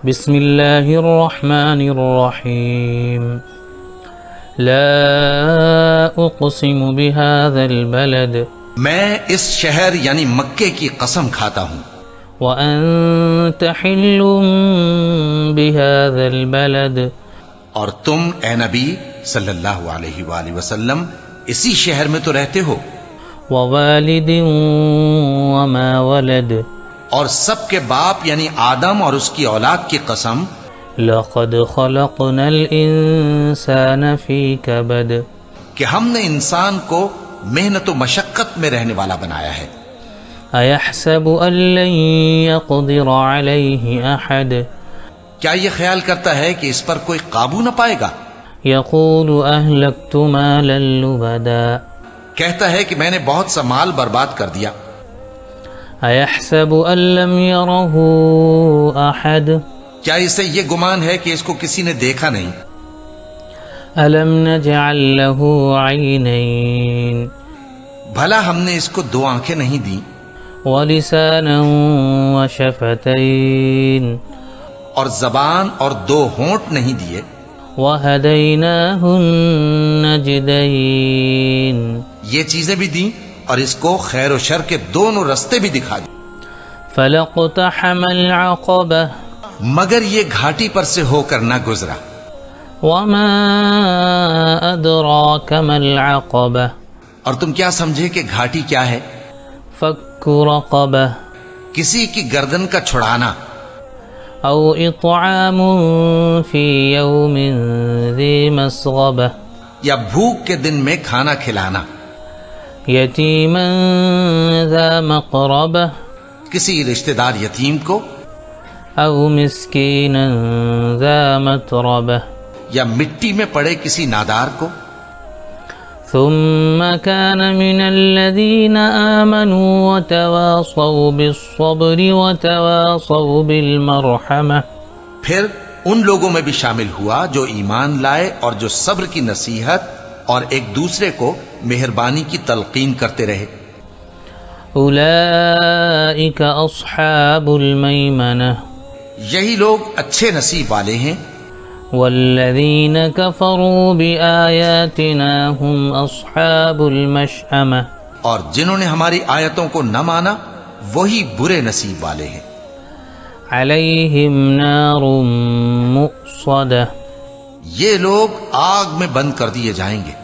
بسم اللہ الرحمن الرحیم لا اقسم بهذا البلد میں اس شہر یعنی مکے کی قسم کھاتا ہوں وانت حل بهذا البلد اور تم اے نبی صلی اللہ علیہ وآلہ وسلم اسی شہر میں تو رہتے ہو، ووالد وما ولد اور سب کے باپ یعنی آدم اور اس کی اولاد کی قسم، لقد خلقنا الانسان فی کبد کہ ہم نے انسان کو محنت و مشقت میں رہنے والا بنایا ہے۔ ایحسب ان لن یقدر علیہ احد کیا یہ خیال کرتا ہے کہ اس پر کوئی قابو نہ پائے گا؟ یقول اہلکت مالا لبدا کہتا ہے کہ میں نے بہت سا مال برباد کر دیا۔ ایحسب ان لم یرہ احد کیا اسے یہ گمان ہے کہ اس کو کسی نے دیکھا نہیں؟ الم نجعل له عینین بھلا ہم نے اس کو دو آنکھیں نہیں دیں ولسانا وشفتین اور زبان اور دو ہونٹ نہیں دیے؟ وہدیناہ النجدین یہ چیزیں بھی دیں اور اس کو خیر و شر کے دونوں رستے بھی دکھا دی، فلقتحم العقبہ مگر یہ گھاٹی پر سے ہو کر نہ گزرا۔ وما ادراک ما العقبہ اور تم کیا سمجھے کہ گھاٹی کیا ہے؟ فک رقبہ کسی کی گردن کا چھڑانا، او اطعام فی یوم ذی مسغبہ یا بھوک کے دن میں کھانا کھلانا، یتیما ذا مقربہ کسی رشتہ دار یتیم کو، او مسکینا ذا متربہ یا مٹی میں پڑے کسی نادار کو۔ ثم كان من الذين آمنوا وتواصوا بالصبر وتواصوا بالمرحمة پھر ان لوگوں میں بھی شامل ہوا جو ایمان لائے اور جو صبر کی نصیحت اور ایک دوسرے کو مہربانی کی تلقین کرتے رہے۔ اولئك اصحاب المیمنة یہی لوگ اچھے نصیب والے ہیں۔ والذین کفروا بآیاتنا هم اصحاب المشأمة اور جنہوں نے ہماری آیتوں کو نہ مانا وہی برے نصیب والے ہیں۔ علیہم نار مؤصدة یہ لوگ آگ میں بند کر دیے جائیں گے۔